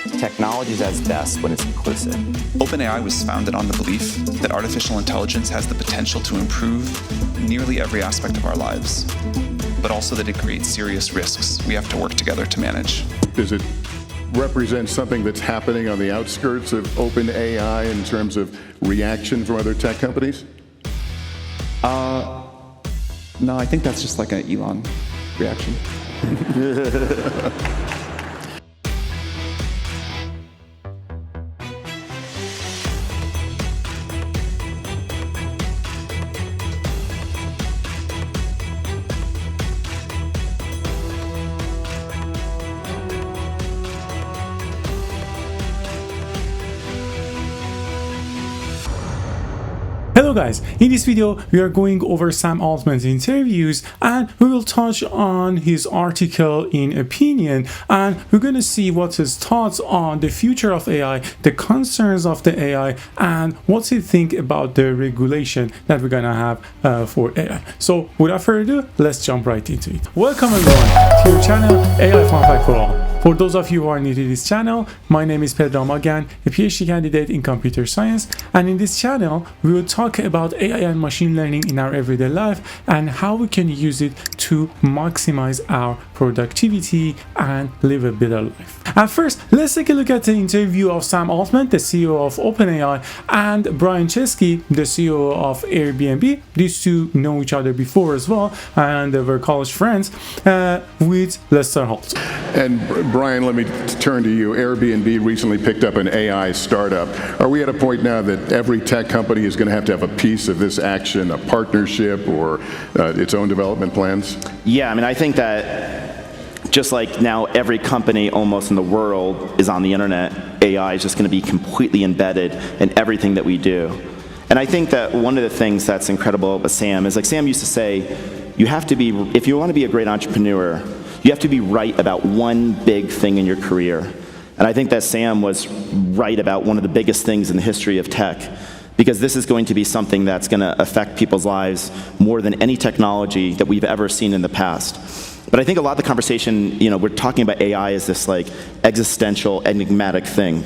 Technology is at its best when it's inclusive. OpenAI was founded on the belief that artificial intelligence has the potential to improve nearly every aspect of our lives, but also that it creates serious risks we have to work together to manage. Does it represent something that's happening on the outskirts of OpenAI in terms of reaction from other tech companies? No, I think that's just like an Elon reaction. Hello guys, in this video we are going over Sam Altman's interviews and we will touch on his article in Opinion, and we're going to see what his thoughts on the future of AI, the concerns of the AI, and what he think about the regulation that we're going to have for AI. So without further ado, let's jump right into it. Welcome everyone to your channel AI Fun Fact for All. For those of you who are new to this channel, my name is Pedro Magan, a PhD candidate in computer science, and in this channel we will talk about AI and machine learning in our everyday life and how we can use it to maximize our productivity and live a better life. At first, let's take a look at the interview of Sam Altman, the CEO of OpenAI, and Brian Chesky, the CEO of Airbnb. These two know each other before as well, and they were college friends, with Lester Holt. And Brian, let me turn to you. Airbnb recently picked up an AI startup. Are we at a point now that every tech company is going to have a piece of this action, a partnership, or its own development plans? Yeah, I mean, I think that just like now every company almost in the world is on the internet, AI is just going to be completely embedded in everything that we do. And I think that one of the things that's incredible about Sam is, like Sam used to say, you have to be, if you want to be a great entrepreneur, you have to be right about one big thing in your career. And I think that Sam was right about one of the biggest things in the history of tech, because this is going to be something that's going to affect people's lives more than any technology that we've ever seen in the past. But I think a lot of the conversation, we're talking about AI as this like existential, enigmatic thing.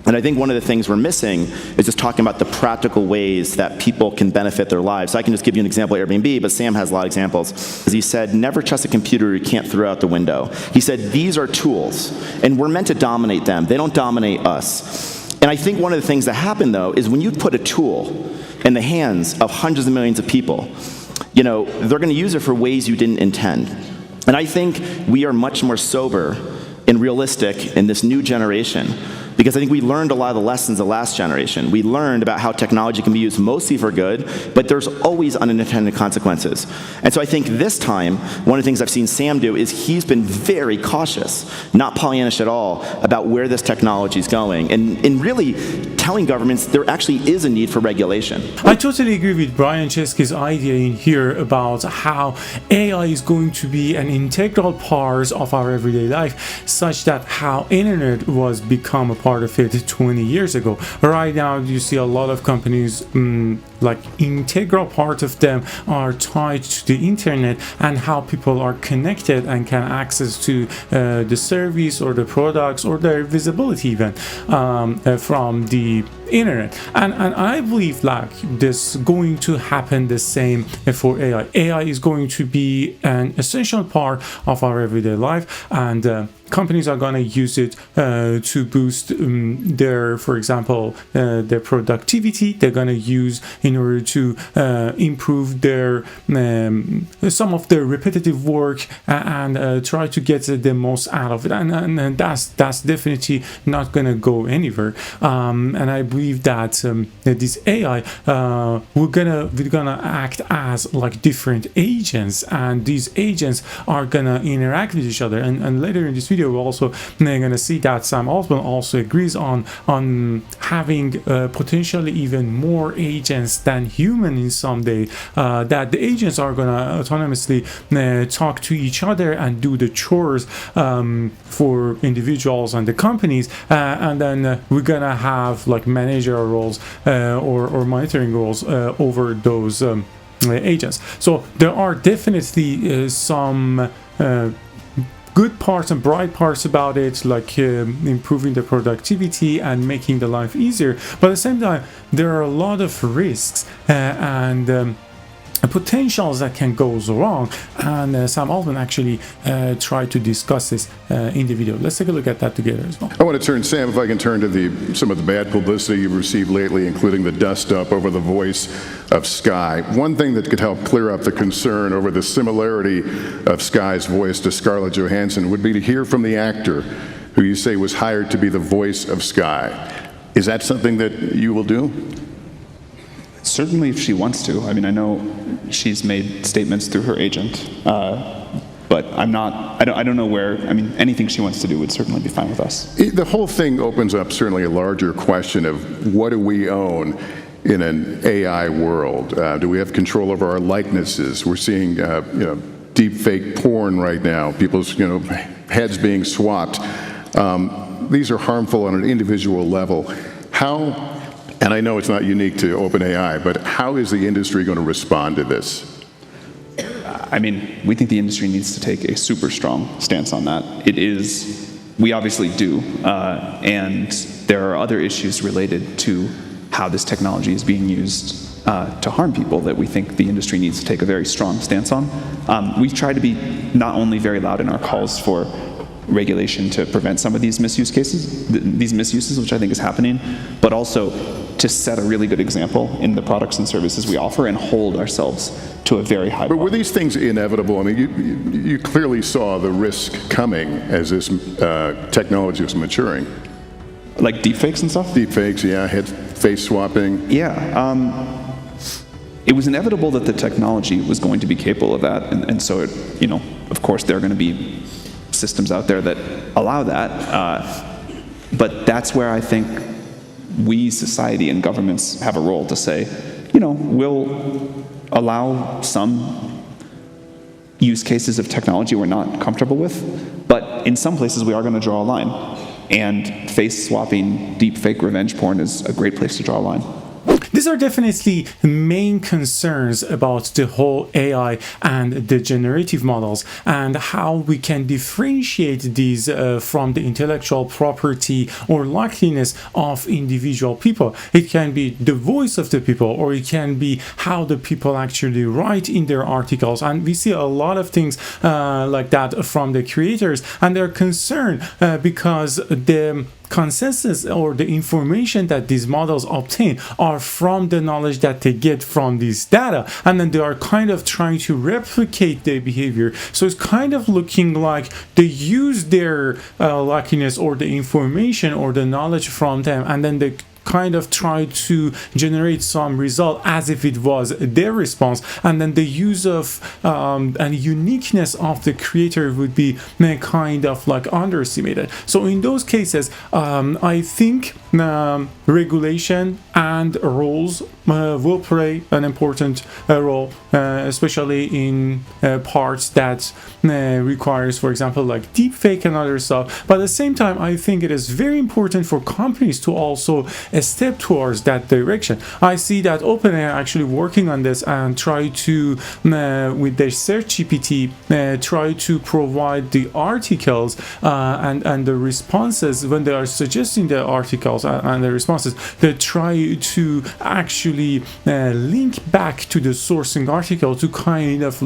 And I think one of the things we're missing is just talking about the practical ways that people can benefit their lives. So I can just give you an example of Airbnb, but Sam has a lot of examples. He said, never trust a computer you can't throw out the window. He said, these are tools, and we're meant to dominate them. They don't dominate us. And I think one of the things that happen, though, is when you put a tool in the hands of hundreds of millions of people, they're going to use it for ways you didn't intend. And I think we are much more sober and realistic in this new generation, because I think we learned a lot of the lessons of the last generation. We learned about how technology can be used mostly for good, but there's always unintended consequences. And so I think this time, one of the things I've seen Sam do is he's been very cautious, not Pollyannish at all, about where this technology is going, and really telling governments there actually is a need for regulation. I totally agree with Brian Chesky's idea in here about how AI is going to be an integral part of our everyday life, such that how internet was become a part of it 20 years ago. Right now you see a lot of companies, like integral part of them are tied to the internet and how people are connected and can access to the service or the products or their visibility even from the internet. And I believe like this going to happen the same for AI. AI is going to be an essential part of our everyday life, and companies are going to use it to boost their, for example, their productivity. They're going to use in order to improve their some of their repetitive work and try to get the most out of it. And that's definitely not going to go anywhere. And I believe that this AI we're gonna act as like different agents, and these agents are gonna interact with each other. And later in this video we're also gonna see that Sam Altman also agrees on having potentially even more agents than human in some day, that the agents are gonna autonomously talk to each other and do the chores for individuals and the companies, and then we're gonna have like managerial roles or monitoring roles over those agents. So there are definitely some good parts and bright parts about it, like improving the productivity and making the life easier. But at the same time, there are a lot of risks and potentials that can go wrong, and Sam Altman actually tried to discuss this in the video. Let's take a look at that together as well. I want to turn, Sam, if I can turn to some of the bad publicity you've received lately, including the dust-up over the voice of Sky. One thing that could help clear up the concern over the similarity of Sky's voice to Scarlett Johansson would be to hear from the actor who you say was hired to be the voice of Sky. Is that something that you will do? Certainly if she wants to. I mean, I know she's made statements through her agent, but I don't know where, I mean, anything she wants to do would certainly be fine with us. The whole thing opens up certainly a larger question of what do we own in an AI world? Do we have control over our likenesses? We're seeing, deep fake porn right now, people's, heads being swapped. These are harmful on an individual level. How, and I know it's not unique to OpenAI, but how is the industry going to respond to this? I mean, we think the industry needs to take a super strong stance on that. We obviously do, and there are other issues related to how this technology is being used to harm people that we think the industry needs to take a very strong stance on. We've tried to be not only very loud in our calls for regulation to prevent some of these misuse cases, these misuses, which I think is happening, but also to set a really good example in the products and services we offer and hold ourselves to a very high bar. But were these things inevitable? I mean, you clearly saw the risk coming as this technology was maturing. Like deepfakes and stuff? Deepfakes, yeah, head face swapping. Yeah. It was inevitable that the technology was going to be capable of that, and so, of course, there are going to be systems out there that allow that, but that's where I think we, society and governments, have a role to say, we'll allow some use cases of technology we're not comfortable with, but in some places we are going to draw a line, and face-swapping deep-fake revenge porn is a great place to draw a line. These are definitely main concerns about the whole AI and the generative models and how we can differentiate these from the intellectual property or likeliness of individual people. It can be the voice of the people, or it can be how the people actually write in their articles. And we see a lot of things like that from the creators, and they're concerned because the consensus or the information that these models obtain are from the knowledge that they get from this data, and then they are kind of trying to replicate their behavior. So it's kind of looking like they use their likeliness or the information or the knowledge from them, and then they kind of try to generate some result as if it was their response, and then the use of and uniqueness of the creator would be kind of like underestimated. So in those cases, I think regulation and rules will play an important role, especially in parts that requires, for example, like deepfake and other stuff. But at the same time, I think it is very important for companies to also step towards that direction. I see that OpenAI actually working on this and try to, with their search GPT, try to provide the articles and the responses when they are suggesting the articles and the responses. They try to actually link back to the sourcing article to kind of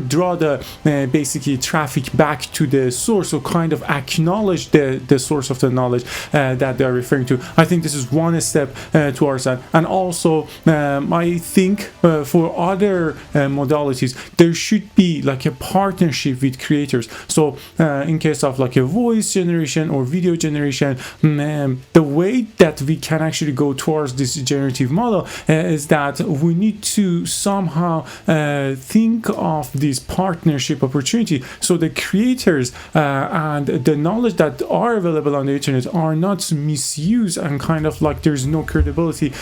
draw the basically traffic back to the source, so kind of acknowledge the source of the knowledge that they are referring to. I think this is one step towards that. And also I think for other modalities there should be like a partnership with creators. So in case of like a voice generation or video generation, the way that we can actually go towards this generative model is that we need to somehow think of this partnership opportunity, so the creators and the knowledge that are available on the internet are not misused and kind of like there's no credibility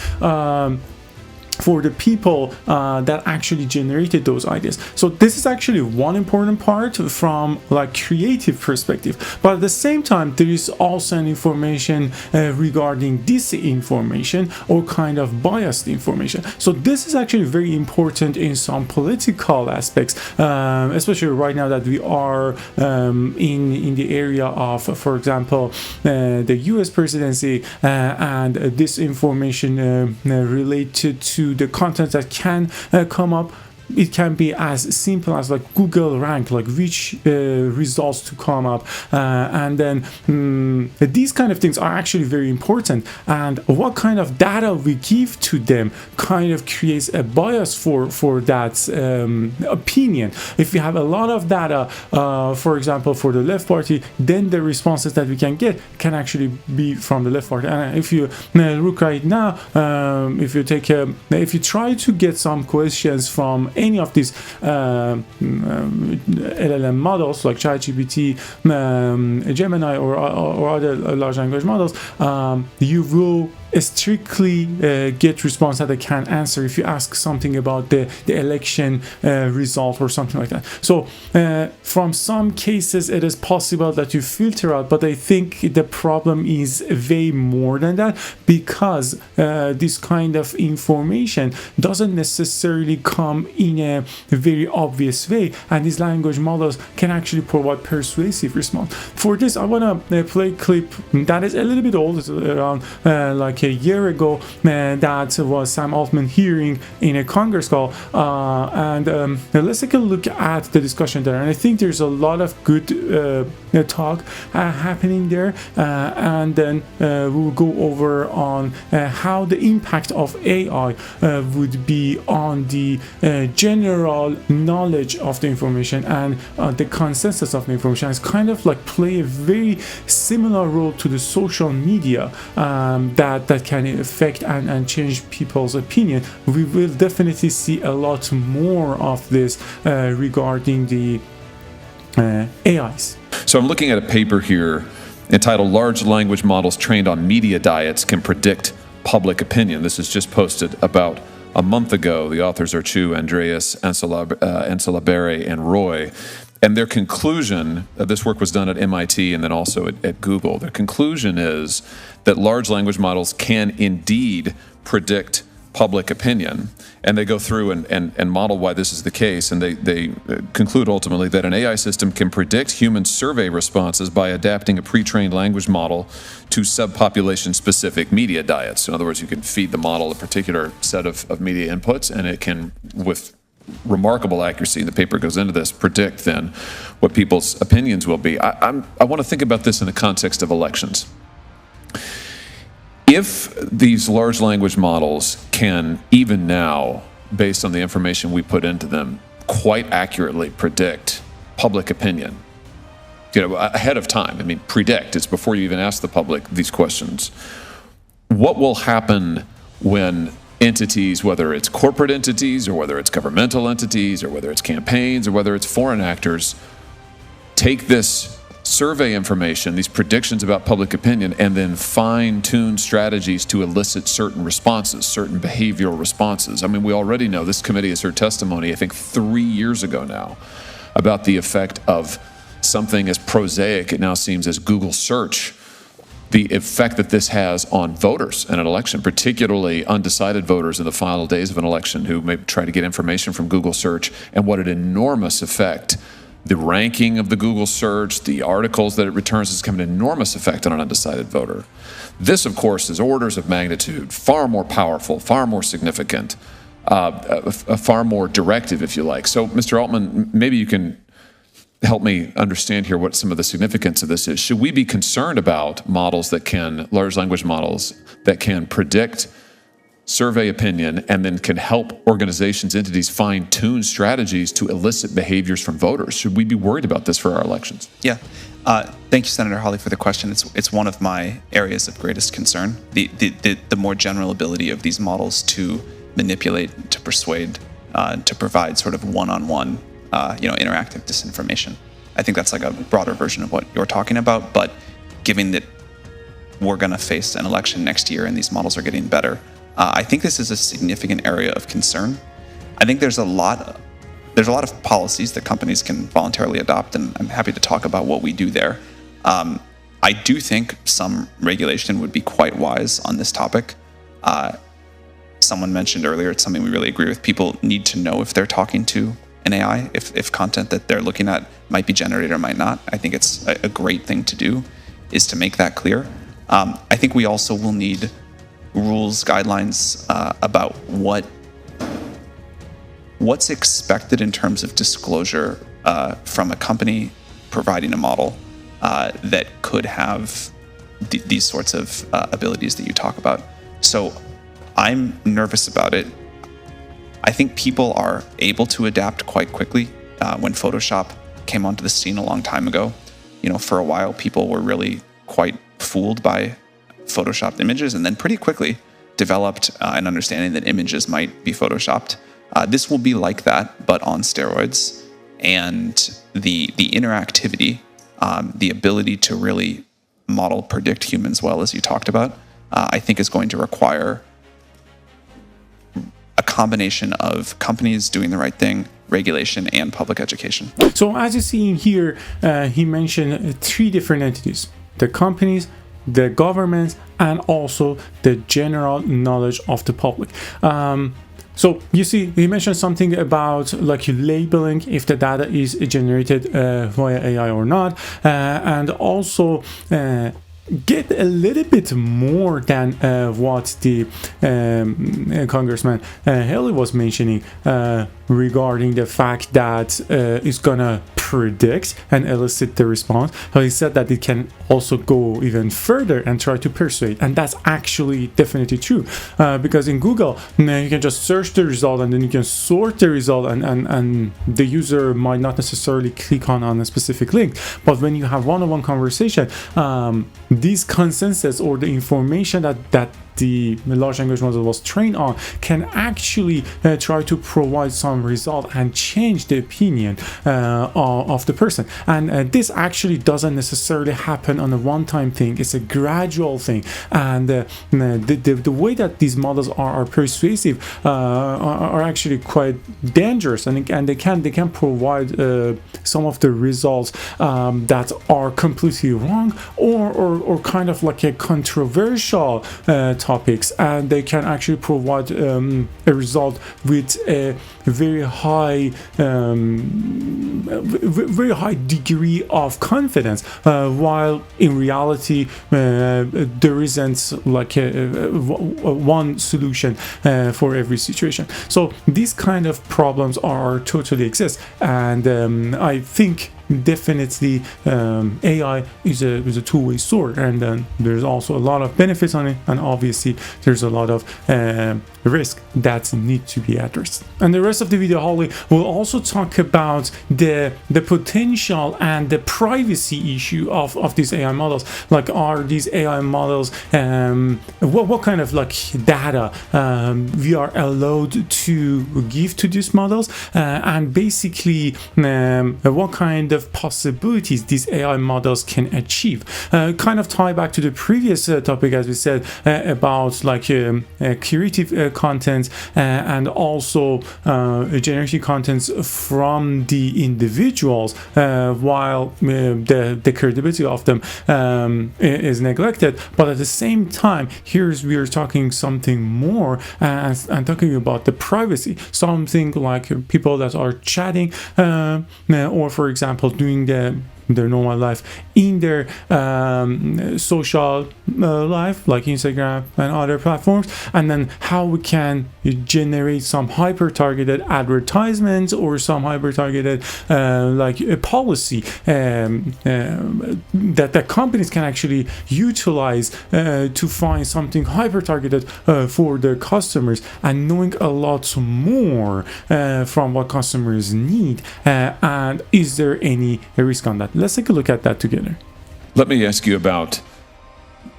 for the people that actually generated those ideas. So this is actually one important part from like creative perspective. But at the same time, there is also an information regarding disinformation or kind of biased information. So this is actually very important in some political aspects, especially right now that we are in the area of, for example, the US presidency and disinformation related to the content that can come up. It can be as simple as like Google rank, like which results to come up, and then these kind of things are actually very important. And what kind of data we give to them kind of creates a bias for that opinion. If we have a lot of data, for example, for the left party, then the responses that we can get can actually be from the left party. And if you look right now, if you try to get some questions from any of these LLM models like ChatGPT, Gemini, or other large language models, you will strictly get response that they can answer if you ask something about the election result or something like that. So from some cases it is possible that you filter out, but I think the problem is way more than that, because this kind of information doesn't necessarily come in a very obvious way, and these language models can actually provide persuasive response. For this, I want to play a clip that is a little bit old. It's around like a year ago, that was Sam Altman hearing in a Congress call, and let's take a look at the discussion there. And I think there's a lot of good talk happening there, and then we'll go over on how the impact of AI would be on the general knowledge of the information and the consensus of the information. It's kind of like play a very similar role to the social media that can affect and change people's opinion. We will definitely see a lot more of this regarding the AIs. So I'm looking at a paper here entitled "Large Language Models Trained on Media Diets Can Predict Public Opinion." This is just posted about a month ago. The authors are Chu, Andreas, Anselabere, and Roy. And their conclusion, this work was done at MIT and then also at Google. Their conclusion is that large language models can indeed predict public opinion. And they go through and model why this is the case. And they conclude ultimately that an AI system can predict human survey responses by adapting a pre-trained language model to subpopulation-specific media diets. In other words, you can feed the model a particular set of media inputs, and it can, with remarkable accuracy, the paper goes into this, predict then what people's opinions will be. I want to think about this in the context of elections. If these large language models can, even now, based on the information we put into them, quite accurately predict public opinion, ahead of time, I mean, predict, it's before you even ask the public these questions, what will happen when entities, whether it's corporate entities or whether it's governmental entities or whether it's campaigns or whether it's foreign actors, take this survey information, these predictions about public opinion, and then fine-tune strategies to elicit certain responses, certain behavioral responses? I mean, we already know, this committee has heard testimony, I think 3 years ago now, about the effect of something as prosaic, it now seems, as Google search, the effect that this has on voters in an election, particularly undecided voters in the final days of an election who may try to get information from Google search, and what an enormous effect the ranking of the Google search, the articles that it returns, has come an enormous effect on an undecided voter. This, of course, is orders of magnitude far more powerful, far more significant, far more directive, if you like. So, Mr. Altman, maybe you can help me understand here what some of the significance of this is. Should we be concerned about models that can, large language models, that can predict survey opinion and then can help organizations, entities fine-tune strategies to elicit behaviors from voters? Should we be worried about this for our elections? Yeah. Thank you, Senator Hawley, for the question. It's one of my areas of greatest concern. The more general ability of these models to manipulate, to persuade, to provide sort of one-on-one, interactive disinformation. I think that's like a broader version of what you're talking about. But given that we're going to face an election next year and these models are getting better, I think this is a significant area of concern. I think there's a lot of policies that companies can voluntarily adopt, and I'm happy to talk about what we do there. I do think some regulation would be quite wise on this topic. Someone mentioned earlier, it's something we really agree with. People need to know if they're talking to an AI, if content that they're looking at might be generated or might not. I think it's a great thing to do, is to make that clear. I think we also will need rules, guidelines about what's expected in terms of disclosure from a company providing a model that could have these sorts of abilities that you talk about. So I'm nervous about it. I think people are able to adapt quite quickly. When Photoshop came onto the scene a long time ago, for a while people were really quite fooled by Photoshopped images, and then pretty quickly developed an understanding that images might be Photoshopped. This will be like that, but on steroids. And the interactivity, the ability to really model, predict humans well, as you talked about, I think is going to require a combination of companies doing the right thing, regulation, and public education. So as you see in here, he mentioned 3 different entities: the companies, the governments, and also the general knowledge of the public. So you see, he mentioned something about like labeling if the data is generated via AI or not, and also get a little bit more than what the Congressman Haley was mentioning regarding the fact that it's gonna predict and elicit the response. So he said that it can also go even further and try to persuade, and that's actually definitely true, because in Google you can just search the result and then you can sort the result, and the user might not necessarily click on a specific link. But when you have one-on-one conversation, this consensus or the information that the large language model was trained on can actually try to provide some result and change the opinion of the person. And this actually doesn't necessarily happen on a one-time thing. It's a gradual thing. And the way that these models are persuasive are actually quite dangerous, and they can provide some of the results that are completely wrong or kind of like a controversial topics, and they can actually provide a result with a very high degree of confidence, while in reality there isn't like one solution for every situation. So these kind of problems are totally exist, and I think definitely AI is a two-way sword, and then there's also a lot of benefits on it, and obviously there's a lot of risk that need to be addressed. And the rest of the video, Holly will also talk about the potential and the privacy issue of these AI models. Like, are these AI models what kind of like data we are allowed to give to these models, and basically what kind of possibilities these AI models can achieve. Kind of tie back to the previous topic, as we said, about like creative content and also generating contents from the individuals, while the credibility of them is neglected. But at the same time, we are talking something more and talking about the privacy, something like people that are chatting or for example doing their normal life in their social life like Instagram and other platforms, and then how we can generate some hyper-targeted advertisements or some hyper-targeted like a policy that the companies can actually utilize to find something hyper-targeted for their customers, and knowing a lot more from what customers need, and is there any risk on that? Let's take a look at that together. Let me ask you about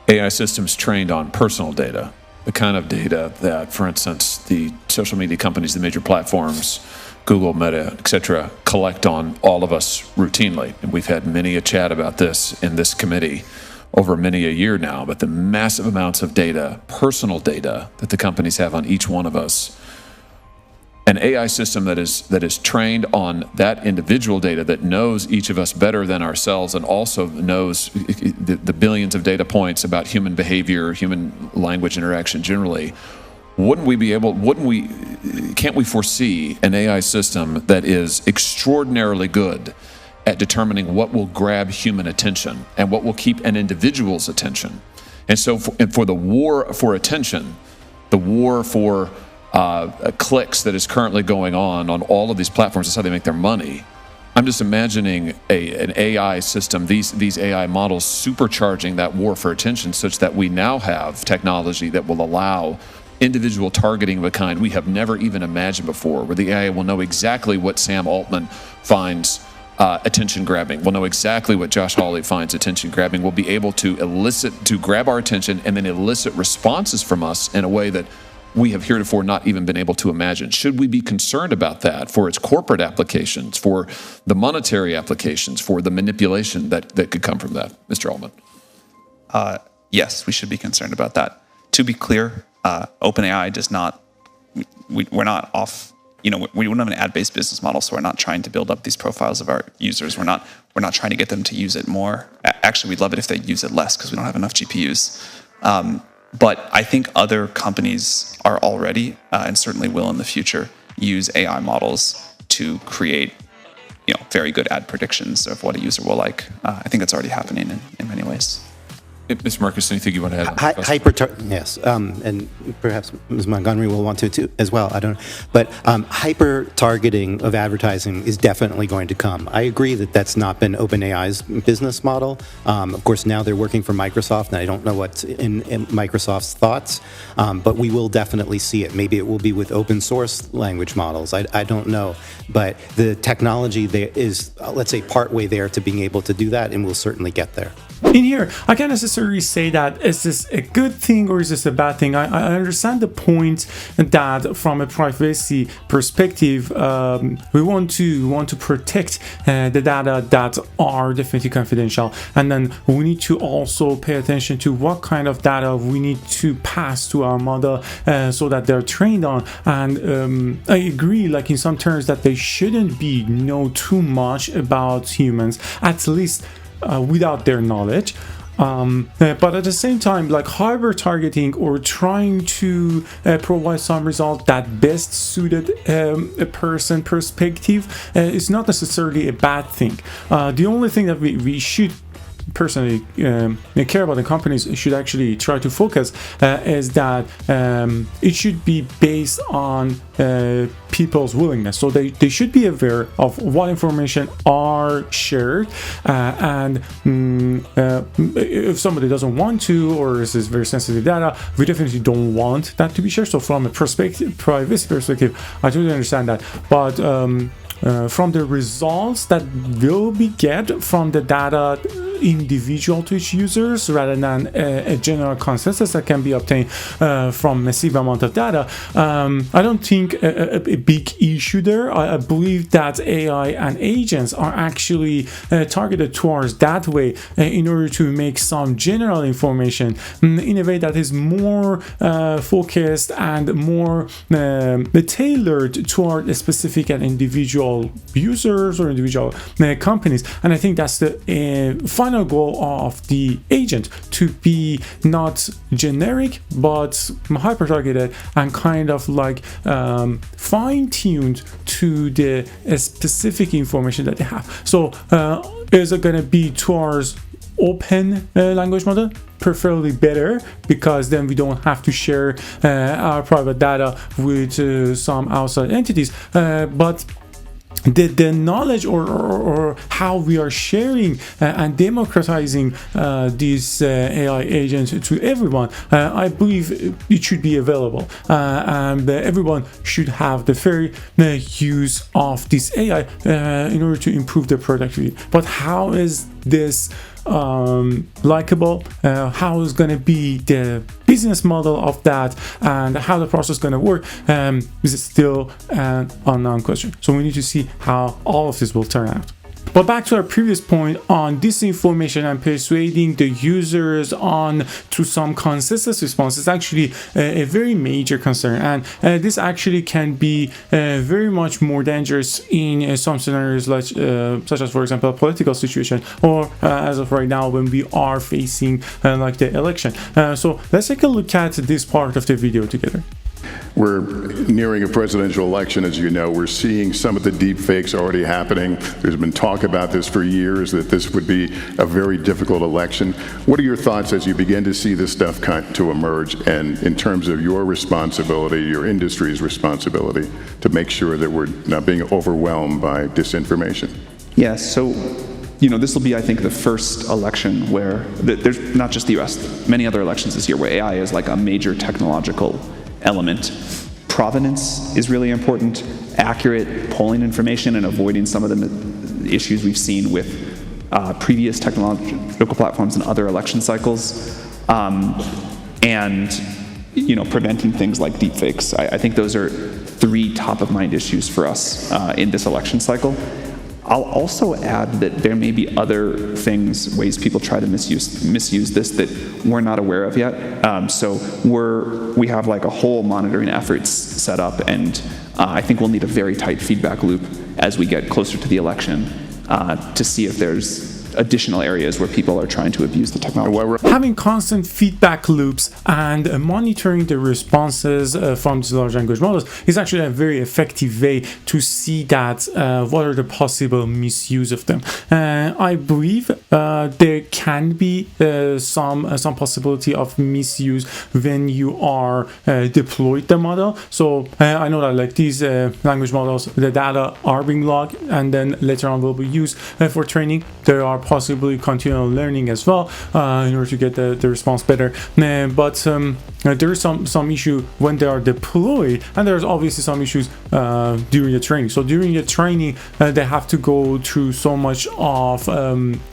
AI systems trained on personal data, the kind of data that, for instance, the social media companies, the major platforms, Google, Meta, etc., collect on all of us routinely. And we've had many a chat about this in this committee. over many a year now, but the massive amounts of data, personal data that the companies have on each one of us, an AI system that is trained on that individual data, that knows each of us better than ourselves, and also knows the billions of data points about human behavior, human language interaction generally. Can't we foresee an AI system that is extraordinarily good at determining what will grab human attention and what will keep an individual's attention? And so for the war for attention, the war for clicks that is currently going on all of these platforms, that's how they make their money. I'm just imagining an AI system, these AI models supercharging that war for attention, such that we now have technology that will allow individual targeting of a kind we have never even imagined before, where the AI will know exactly what Sam Altman finds attention grabbing. We'll know exactly what Josh Hawley finds attention grabbing. We'll be able to grab our attention and then elicit responses from us in a way that we have heretofore not even been able to imagine. Should we be concerned about that for its corporate applications, for the monetary applications, for the manipulation that could come from that? Mr. Altman. Yes, we should be concerned about that. To be clear, OpenAI does not, we're not off, we don't have an ad-based business model, so we're not trying to build up these profiles of our users. We're not trying to get them to use it more. Actually, we'd love it if they use it less because we don't have enough GPUs. But I think other companies are already, and certainly will in the future, use AI models to create, very good ad predictions of what a user will like. I think that's already happening in many ways. Mr. Marcus, anything you want to add? Yes, and perhaps Ms. Montgomery will want to too, as well. I don't know, but hyper targeting of advertising is definitely going to come. I agree that that's not been OpenAI's business model. Of course, now they're working for Microsoft, and I don't know what's in Microsoft's thoughts, but we will definitely see it. Maybe it will be with open source language models. I don't know, but the technology there is, let's say, partway there to being able to do that, and we'll certainly get there. In here, I can't necessarily say that is this a good thing or is this a bad thing. I understand the point that from a privacy perspective, we want to protect the data that are definitely confidential, and then we need to also pay attention to what kind of data we need to pass to our model so that they're trained on. And I agree, like in some terms, that they shouldn't know too much about humans, at least without their knowledge. But at the same time, like hyper targeting or trying to provide some result that best suited a person perspective is not necessarily a bad thing. The only thing that we should personally care about, and companies should actually try to focus is that it should be based on people's willingness. So they should be aware of what information are shared, and if somebody doesn't want to, or this is very sensitive data, we definitely don't want that to be shared. So from a privacy perspective, I totally understand that, but from the results that will be get from the data individual to each users, rather than a general consensus that can be obtained from massive amount of data, I don't think a big issue there. I believe that AI and agents are actually targeted towards that way in order to make some general information in a way that is more focused and more tailored toward a specific and individual users or individual companies. And I think that's the final goal of the agent, to be not generic but hyper targeted and kind of like fine-tuned to the specific information that they have. So is it going to be towards open language model? Preferably better, because then we don't have to share our private data with some outside entities, but the knowledge or how we are sharing and democratizing these AI agents to everyone, I believe it should be available, and everyone should have the fair use of this AI in order to improve their productivity. But how is this likable? How is going to be the business model of that, and how the process is going to work, is still an unknown question. So we need to see how all of this will turn out. But back to our previous point on disinformation and persuading the users on to some consistent response is actually a very major concern, and this actually can be very much more dangerous in some scenarios, like such as, for example, a political situation, or as of right now when we are facing like the election. So let's take a look at this part of the video together. We're nearing a presidential election, as you know. We're seeing some of the deep fakes already happening. There's been talk about this for years, that this would be a very difficult election. What are your thoughts as you begin to see this stuff to emerge, and in terms of your responsibility, your industry's responsibility, to make sure that we're not being overwhelmed by disinformation? Yeah, so this will be, I think, the first election where there's not just the US, many other elections this year where AI is like a major technological element. Provenance is really important, accurate polling information, and avoiding some of the issues we've seen with previous technological platforms and other election cycles, and preventing things like deepfakes. I think those are three top-of-mind issues for us in this election cycle. I'll also add that there may be other things, ways people try to misuse this that we're not aware of yet. So we have like a whole monitoring efforts set up, and I think we'll need a very tight feedback loop as we get closer to the election to see if there's additional areas where people are trying to abuse the technology. Having constant feedback loops and monitoring the responses from these large language models is actually a very effective way to see that what are the possible misuse of them. I believe there can be some possibility of misuse when you are deployed the model. So I know that like these language models, the data are being logged and then later on will be used for training. There are possibly continual learning as well in order to get the response better, but there is some issue when they are deployed, and there's obviously some issues during the training. So during the training they have to go through so much of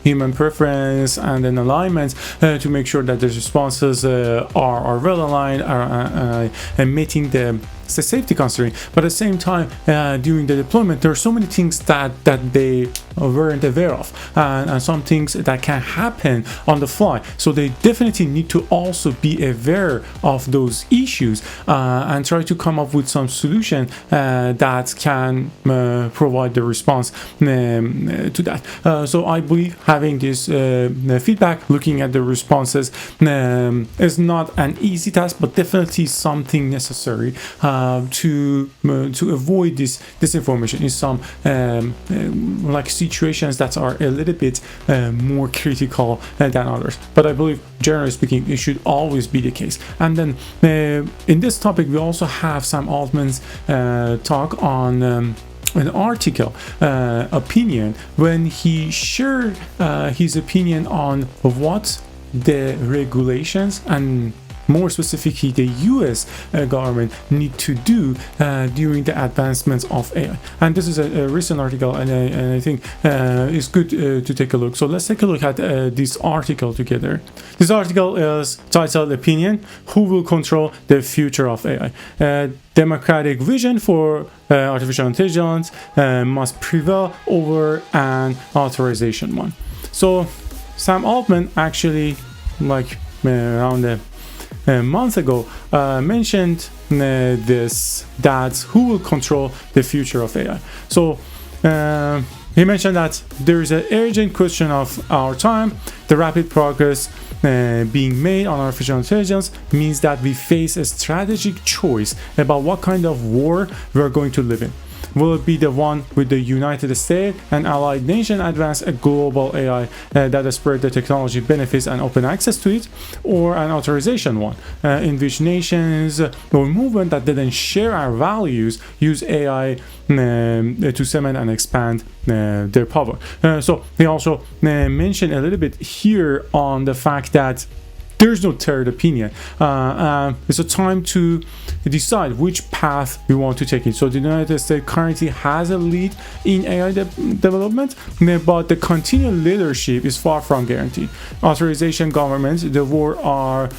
human preference and then alignment to make sure that the responses are well aligned, are meeting the safety considering. But at the same time, during the deployment, there are so many things that they weren't aware of, and some things that can happen on the fly. So they definitely need to also be aware of those issues and try to come up with some solution that can provide the response to that. So I believe having this feedback, looking at the responses, is not an easy task, but definitely something necessary to avoid this disinformation in some like situations that are a little bit more critical than others. But I believe, generally speaking, it should always be the case. And then in this topic, we also have Sam Altman's talk on an article opinion, when he shared his opinion on what the regulations and more specifically the US government need to do during the advancements of AI. And this is a recent article, and I think it's good to take a look. So let's take a look at this article together. This article is titled Opinion: Who Will Control the Future of AI? Democratic vision for artificial intelligence must prevail over an authorization one. So Sam Altman actually, like around a month ago, mentioned this, that who will control the future of AI. So he mentioned that there is an urgent question of our time. The rapid progress being made on artificial intelligence means that we face a strategic choice about what kind of war we're going to live in. Will it be the one with the United States and allied nation advance a global AI that spread the technology benefits and open access to it, or an authorization one in which nations or movement that didn't share our values use AI to cement and expand their power? So he also mentioned a little bit here on the fact that there's no third opinion. It's a time to decide which path we want to take it. So the United States currently has a lead in AI development, but the continued leadership is far from guaranteed. Authorization governments, the world are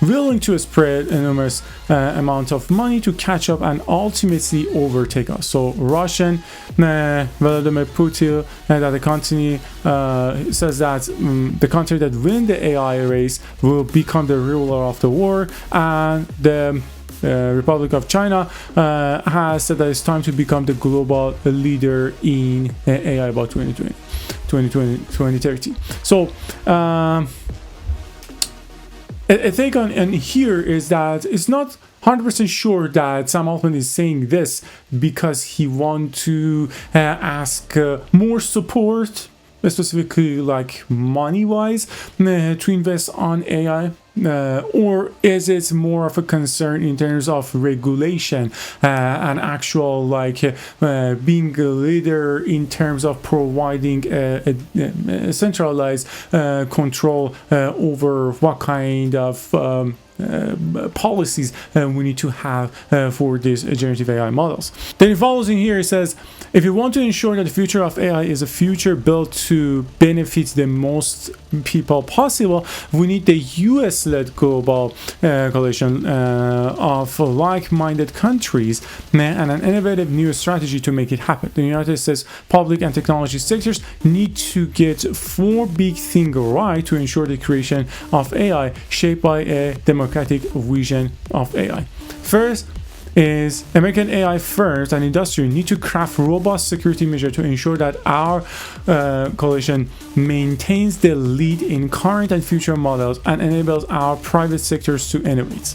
willing to spread enormous amount of money to catch up and ultimately overtake us. So Russian Vladimir Putin that the country says that the country that wins the AI race will become the ruler of the world, and the Republic of China has said that it's time to become the global leader in AI about 2030. So a take on here is that it's not 100% sure that Sam Altman is saying this because he wants to ask more support, specifically like money-wise, to invest on AI. Or is it more of a concern in terms of regulation and actual like being a leader in terms of providing a centralized control over what kind of policies we need to have for these generative AI models. Then it follows in here, it says, if you want to ensure that the future of AI is a future built to benefit the most people possible, we need the US-led global coalition of like-minded countries and an innovative new strategy to make it happen. The United States public and technology sectors need to get 4 big things right to ensure the creation of AI shaped by a democratic vision of AI. First is American AI firms and industry need to craft robust security measures to ensure that our coalition maintains the lead in current and future models and enables our private sectors to innovate.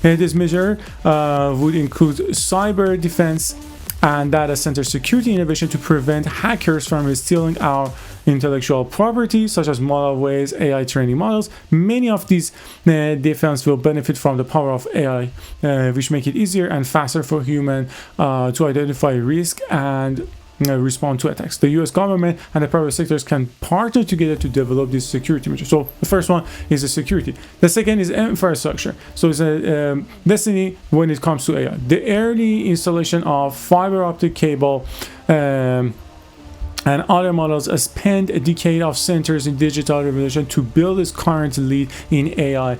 This measure would include cyber defense and data center security innovation to prevent hackers from stealing our intellectual property, such as model-based AI training models. Many of these defense will benefit from the power of AI, which make it easier and faster for humans to identify risk and respond to attacks. The US government and the private sectors can partner together to develop this security measure. So the first one is the security. The second is infrastructure. So it's a destiny when it comes to AI. The early installation of fiber optic cable and other models spend a decade of centers in digital revolution to build its current lead in AI.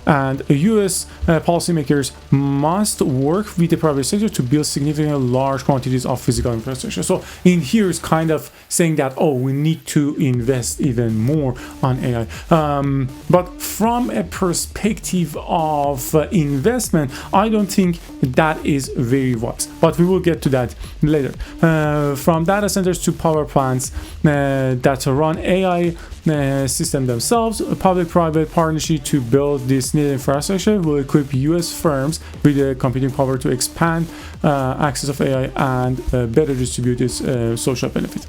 And US policymakers must work with the private sector to build significant large quantities of physical infrastructure. So in here is kind of saying that, oh, we need to invest even more on AI. But from a perspective of investment, I don't think that is very wise. But we will get to that later. From data centers to power plants that run AI system themselves, a public-private partnership to build this needed infrastructure will equip US firms with the computing power to expand access of AI and better distribute its social benefits.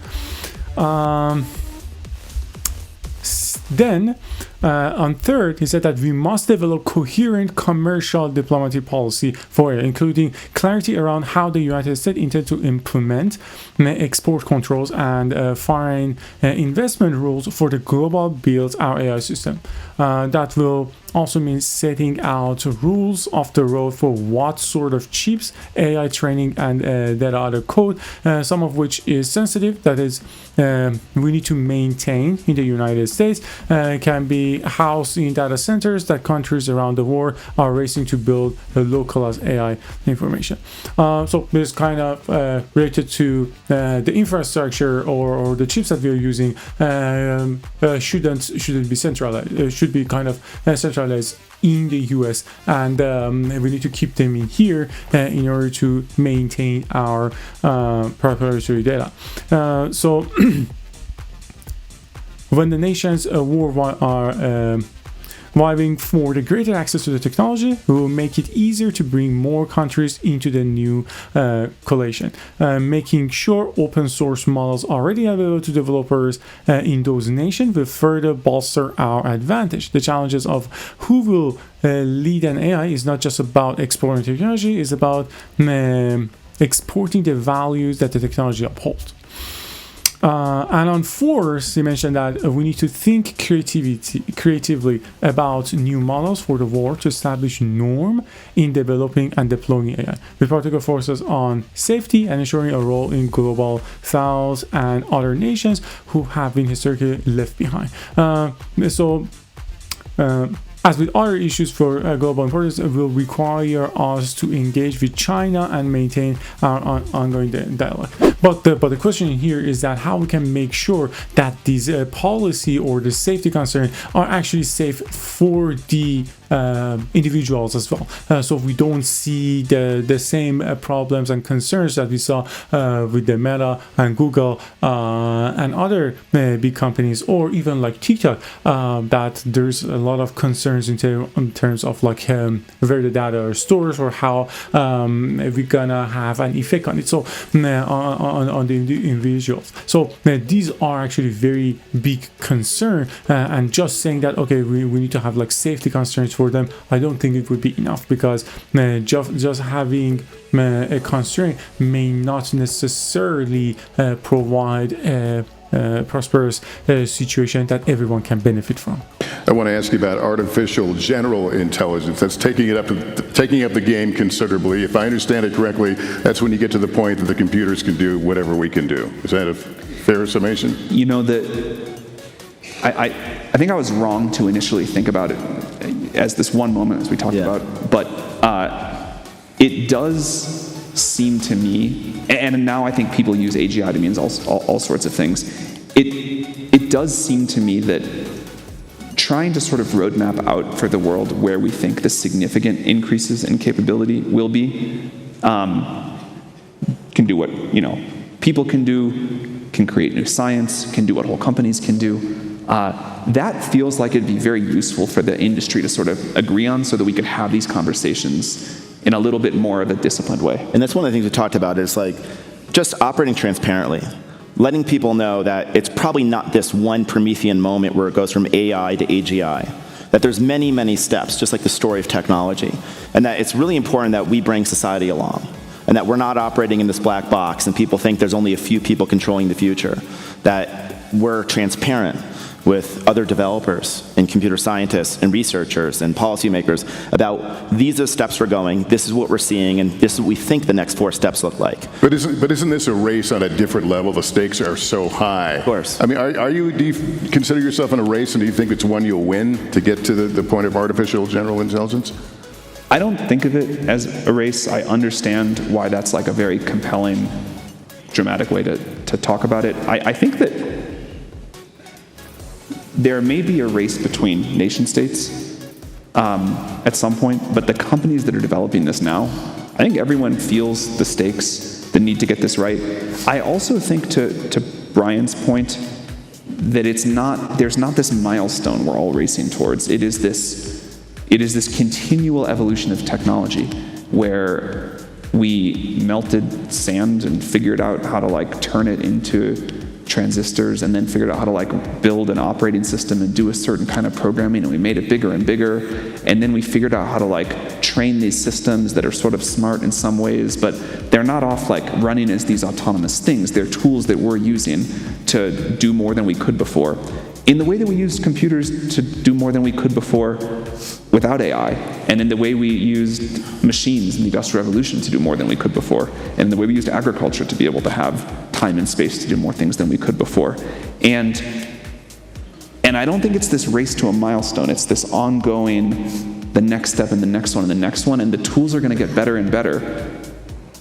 Then, on third, he said that we must develop coherent commercial diplomacy policy for it, including clarity around how the United States intends to implement export controls and foreign investment rules for the global build our AI system. That will also mean setting out rules of the road for what sort of chips, AI training, and data other code, some of which is sensitive, that is, we need to maintain in the United States, can be housed in data centers that countries around the world are racing to build a localized AI information. So this kind of related to the infrastructure or the chips that we are using shouldn't be centralized. It should be kind of centralized in the US, and we need to keep them in here in order to maintain our proprietary data. So when the nations worldwide are vying for the greater access to the technology, we will make it easier to bring more countries into the new coalition. Making sure open source models are already available to developers in those nations will further bolster our advantage. The challenges of who will lead an AI is not just about exploring technology, it's about exporting the values that the technology upholds. And on fourth, he mentioned that we need to think creatively about new models for the world to establish norm in developing and deploying AI, with particular focus on safety and ensuring a role in global south and other nations who have been historically left behind. As with other issues for global importance, it will require us to engage with China and maintain our ongoing dialogue. But the question here is that how we can make sure that these policy or the safety concerns are actually safe for the individuals as well. So we don't see the same problems and concerns that we saw with the Meta and Google and other big companies, or even like TikTok, that there's a lot of concerns in terms of like where the data are stored or how we're gonna have an effect on it. So on the individuals. So these are actually very big concern, and just saying that okay, we need to have like safety concerns for them, I don't think it would be enough, because just having a concern may not necessarily provide a prosperous situation that everyone can benefit from. I want to ask you about artificial general intelligence. That's taking up the game considerably. If I understand it correctly, that's when you get to the point that the computers can do whatever we can do. Is that a fair summation? You know, I think I was wrong to initially think about it as this one moment, as we talked about, but it does seem to me, and now I think people use AGI to mean all sorts of things. It does seem to me that trying to sort of roadmap out for the world where we think the significant increases in capability will be, can do what people can do, can create new science, can do what whole companies can do. That feels like it'd be very useful for the industry to sort of agree on, so that we could have these conversations in a little bit more of a disciplined way. And that's one of the things we talked about, is like just operating transparently, letting people know that it's probably not this one Promethean moment where it goes from AI to AGI, that there's many, many steps, just like the story of technology, and that it's really important that we bring society along, and that we're not operating in this black box and people think there's only a few people controlling the future, that we're transparent with other developers and computer scientists and researchers and policymakers about these are the steps we're going, this is what we're seeing, and this is what we think the next 4 steps look like. But isn't this a race on a different level? The stakes are so high. Of course. I mean, do you consider yourself in a race, and do you think it's one you'll win to get to the point of artificial general intelligence? I don't think of it as a race. I understand why that's like a very compelling, dramatic way to talk about it. I think that there may be a race between nation states at some point, but the companies that are developing this now, I think everyone feels the stakes, the need to get this right. I also think, to Brian's point, that there's not this milestone we're all racing towards. It is this continual evolution of technology where we melted sand and figured out how to like turn it into transistors, and then figured out how to like build an operating system and do a certain kind of programming, and we made it bigger and bigger, and then we figured out how to like train these systems that are sort of smart in some ways, but they're not off like running as these autonomous things. They're tools that we're using to do more than we could before, in the way that we used computers to do more than we could before without AI, and in the way we used machines in the Industrial Revolution to do more than we could before, and the way we used agriculture to be able to have time and space to do more things than we could before. And I don't think it's this race to a milestone. It's this ongoing, the next step and the next one and the next one, and the tools are going to get better and better.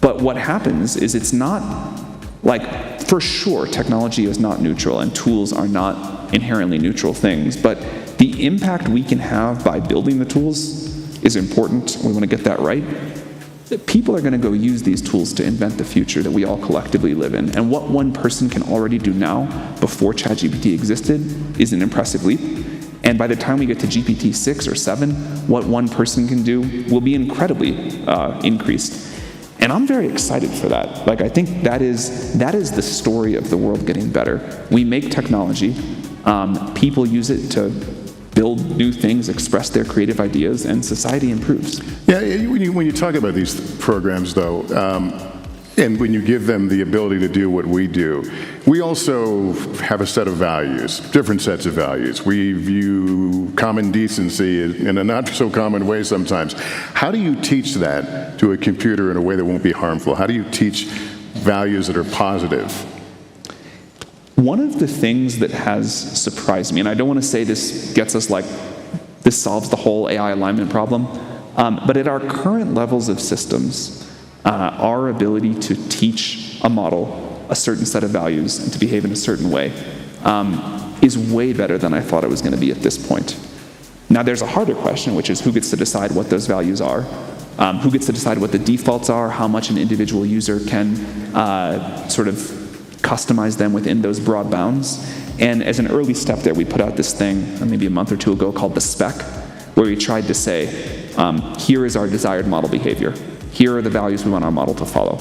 But what happens is it's not like, for sure, technology is not neutral and tools are not inherently neutral things, but the impact we can have by building the tools is important. We want to get that right. People are going to go use these tools to invent the future that we all collectively live in. And what one person can already do now, before ChatGPT existed, is an impressive leap. And by the time we get to GPT 6 or 7, what one person can do will be incredibly increased. And I'm very excited for that. Like, I think that is the story of the world getting better. We make technology, people use it to build new things, express their creative ideas, and society improves. Yeah, when you talk about these programs, though, and when you give them the ability to do what we do, we also have a set of values, different sets of values. We view common decency in a not so common way sometimes. How do you teach that to a computer in a way that won't be harmful? How do you teach values that are positive? One of the things that has surprised me, and I don't want to say this gets us like this solves the whole AI alignment problem. But at our current levels of systems, our ability to teach a model a certain set of values and to behave in a certain way is way better than I thought it was going to be at this point. Now there's a harder question, which is who gets to decide what those values are, who gets to decide what the defaults are, how much an individual user can sort of customize them within those broad bounds. And as an early step there, we put out this thing maybe a month or two ago called the spec, where we tried to say, here is our desired model behavior. Here are the values we want our model to follow.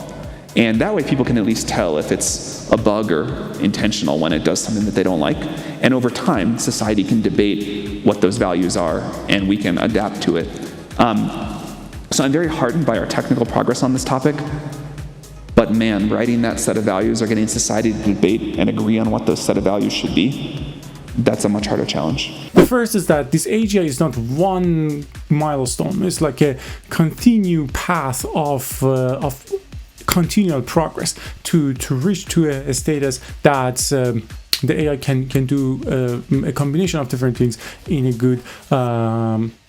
And that way people can at least tell if it's a bug or intentional when it does something that they don't like. And over time, society can debate what those values are, and we can adapt to it. So I'm very heartened by our technical progress on this topic. But man, writing that set of values or getting society to debate and agree on what those set of values should be, that's a much harder challenge. The first is that this AGI is not one milestone. It's like a continued path of continual progress to reach to a status that the AI can do a combination of different things in a good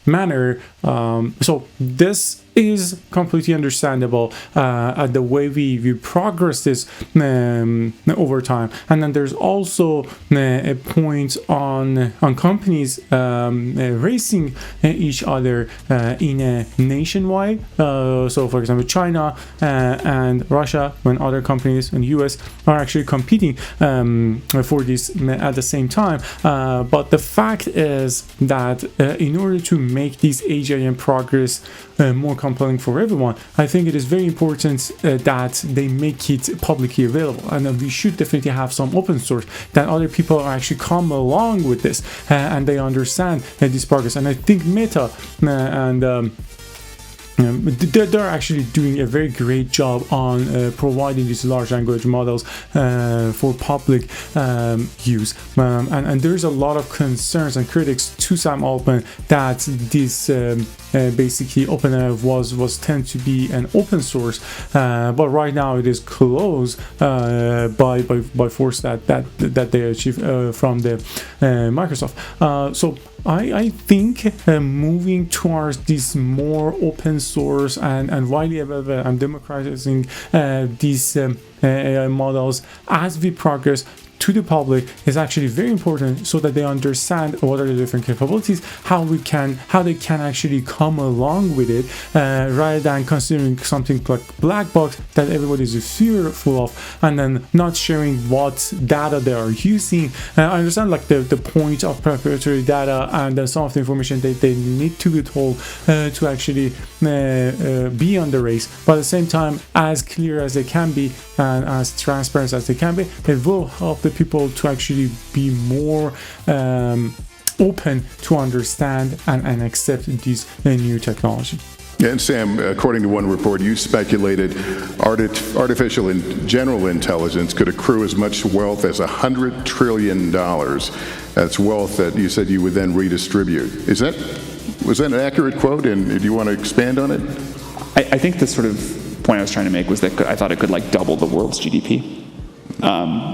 manner. So this is completely understandable the way we progress this over time. And then there's also a point on companies racing each other in a nationwide. So for example, China and Russia, when other companies in the US are actually competing for this at the same time. But the fact is that in order to make this AGI progress more compelling for everyone, I think it is very important that they make it publicly available, and we should definitely have some open source that other people actually come along with this and they understand this progress. And I think Meta and they're actually doing a very great job on providing these large language models for public use. And there's a lot of concerns and critics to Sam Altman that this basically OpenAI was tend to be an open source, but right now it is closed by force that they achieve from the Microsoft. So I think moving towards this more open source and widely available and democratizing these AI models as we progress to the public is actually very important, so that they understand what are the different capabilities, how they can actually come along with it, rather than considering something like black box that everybody is fearful of, and then not sharing what data they are using. I understand like the point of proprietary data and then some of the information that they need to be told to actually be on the race, but at the same time, as clear as they can be and as transparent as they can be, it will help the people to actually be more open to understand and accept this new technology. And Sam, according to one report, you speculated artificial and general intelligence could accrue as much wealth as $100 trillion. That's wealth that you said you would then redistribute. Was that an accurate quote, and do you want to expand on it? I think the sort of point I was trying to make was that I thought it could like double the world's GDP.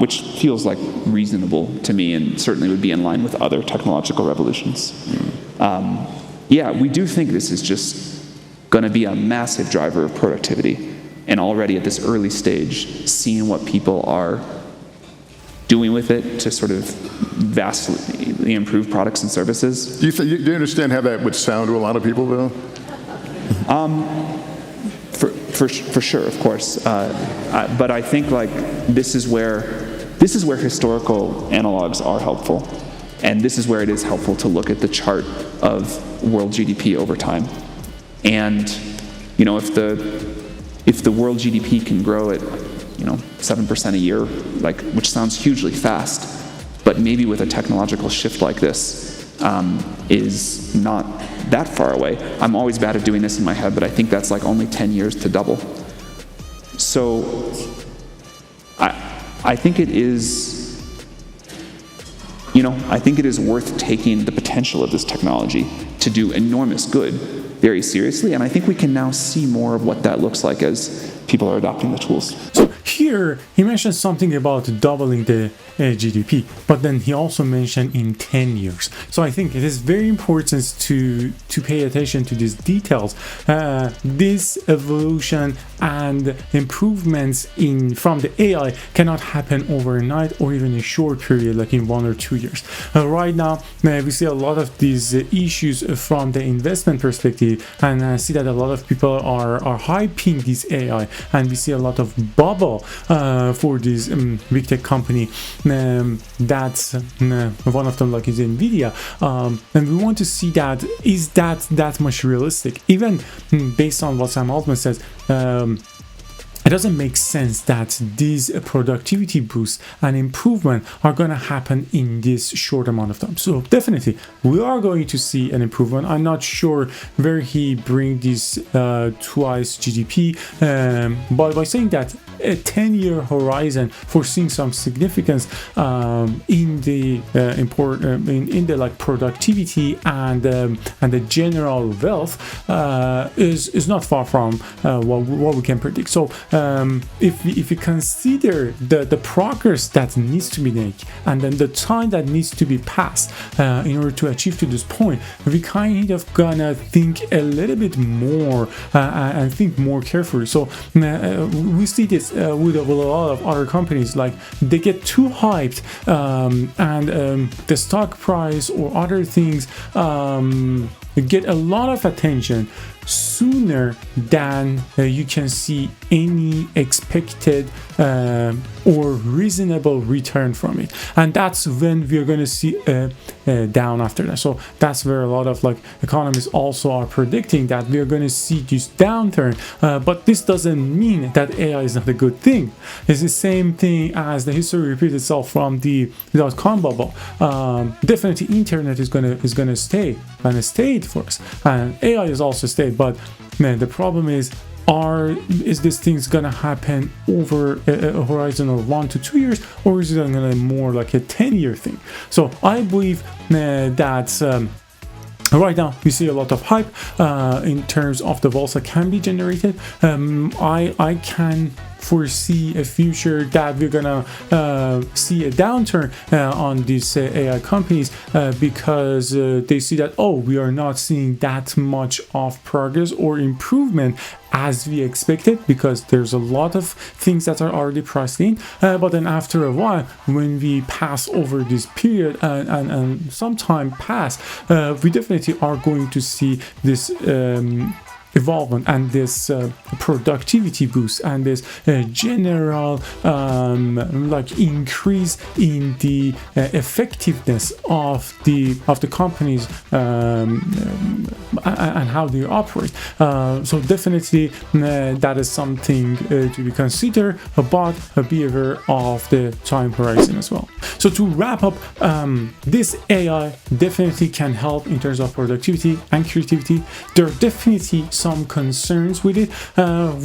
Which feels like reasonable to me, and certainly would be in line with other technological revolutions. Yeah, we do think this is just going to be a massive driver of productivity, and already at this early stage, seeing what people are doing with it to sort of vastly improve products and services. Do you understand how that would sound to a lot of people, though? For sure, of course, but I think like this is where historical analogs are helpful, and this is where it is helpful to look at the chart of world GDP over time. And you know, if the world GDP can grow at 7% a year, like, which sounds hugely fast, but maybe with a technological shift like this is not that far away. I'm always bad at doing this in my head, but I think that's like only 10 years to double. So I think it is, I think it is worth taking the potential of this technology to do enormous good very seriously, and I think we can now see more of what that looks like as people are adopting the tools. So here he mentioned something about doubling the GDP, but then he also mentioned in 10 years. So I think it is very important to pay attention to these details. This evolution and improvements from the AI cannot happen overnight or even a short period, like in 1 or 2 years. Right now, we see a lot of these issues from the investment perspective, and I see that a lot of people are hyping this AI, and we see a lot of bubble for this big tech company. That's one of them, like is Nvidia, and we want to see that is that much realistic, even based on what Sam Altman says. It doesn't make sense that these productivity boosts and improvement are going to happen in this short amount of time. So definitely we are going to see an improvement. I'm not sure where he bring this twice GDP, but by saying that a 10-year horizon for seeing some significance in the in the like productivity and the general wealth is not far from what we can predict. So if we consider the progress that needs to be made and then the time that needs to be passed in order to achieve to this point, we kind of gonna think a little bit more and think more carefully. So we see this with a lot of other companies, like they get too hyped and the stock price or other things get a lot of attention sooner than you can see any expected or reasonable return from it, and that's when we're going to see a down after that. So that's where a lot of like economists also are predicting that we're going to see this downturn, but this doesn't mean that AI is not a good thing. It's the same thing as the history repeats itself from the .com bubble. Definitely internet is gonna stay, and it stayed for us, and AI is also stayed. But man, the problem is this thing's gonna happen over a horizon of 1 to 2 years, or is it gonna be more like a 10-year thing? So I believe that right now we see a lot of hype in terms of the wealth that can be generated. I can foresee a future that we're gonna see a downturn on these AI companies because they see that, oh, we are not seeing that much of progress or improvement as we expected, because there's a lot of things that are already priced in, but then after a while, when we pass over this period and some time pass, we definitely are going to see this evolvement and this productivity boost and this general like increase in the effectiveness of the companies and how they operate. So definitely that is something to be considered, but be aware of the time horizon as well. So to wrap up, this AI definitely can help in terms of productivity and creativity. There are definitely some concerns with it,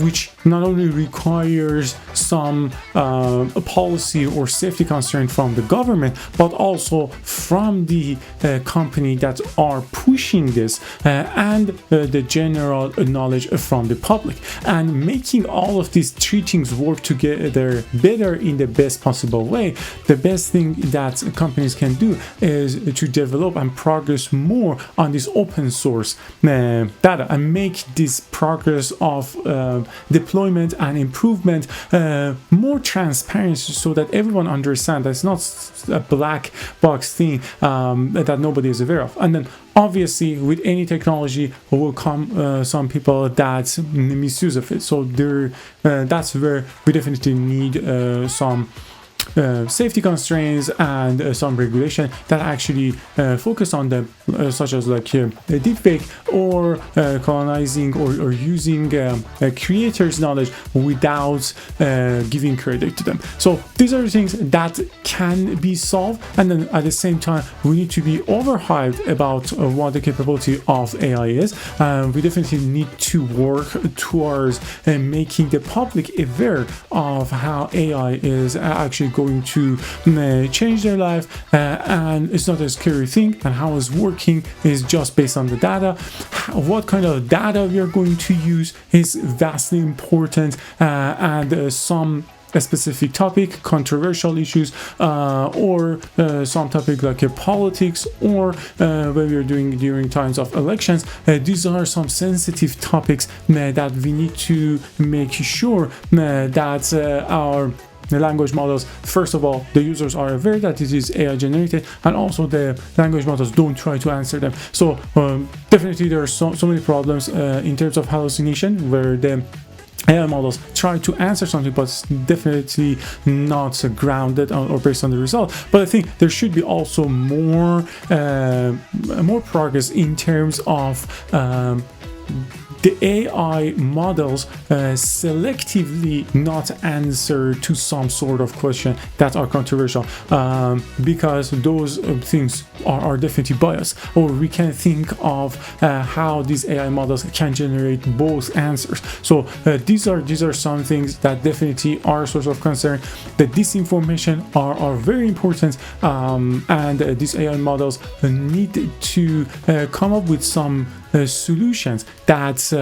which not only requires some policy or safety concern from the government, but also from the company that are pushing this and the general knowledge from the public, and making all of these three things work together better in the best possible way. The best thing that companies can do is to develop and progress more on this open source data and make this progress of deployment and improvement more transparent, so that everyone understands that it's not a black box thing that nobody is aware of. And then obviously with any technology will come some people that misuse of it. So that's where we definitely need some safety constraints and some regulation that actually focus on them, such as like deepfake or colonizing or using creators' knowledge without giving credit to them. So these are the things that can be solved, and then at the same time we need to be overhyped about what the capability of AI is. We definitely need to work towards making the public aware of how AI is actually going to change their life, and it's not a scary thing, and how it's working is just based on the data. What kind of data we are going to use is vastly important, and some a specific topic, controversial issues, or some topic like politics, or when we are doing during times of elections. These are some sensitive topics that we need to make sure that our language models, first of all, the users are aware that it is AI generated, and also the language models don't try to answer them. So definitely there are so many problems in terms of hallucination, where the AI models try to answer something, but it's definitely not grounded or based on the result. But I think there should be also more progress in terms of the AI models selectively not answer to some sort of question that are controversial, because those things are definitely biased. Or we can think of how these AI models can generate both answers. So these are some things that definitely are a source of concern. The disinformation are very important, and these AI models need to come up with some solutions that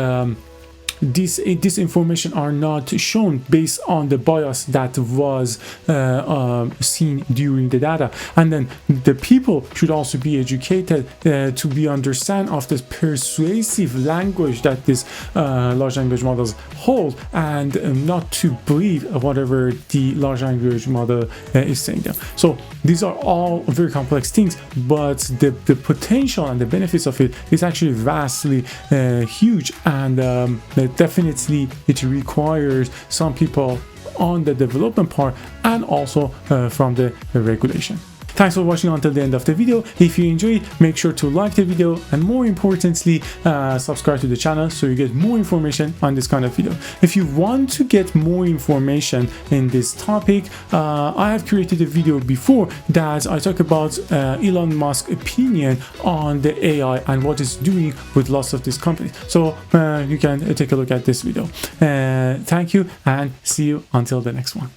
this information are not shown based on the bias that was seen during the data. And then the people should also be educated to be understand of this persuasive language that these large language models hold, and not to believe whatever the large language model is saying them. So these are all very complex things, but the potential and the benefits of it is actually vastly huge, and definitely it requires some people on the development part and also from the regulation. Thanks for watching until the end of the video. If you enjoyed, make sure to like the video, and more importantly, subscribe to the channel so you get more information on this kind of video. If you want to get more information in this topic, I have created a video before that I talk about Elon Musk's opinion on the AI and what it's doing with lots of these companies. So you can take a look at this video. Thank you, and see you until the next one.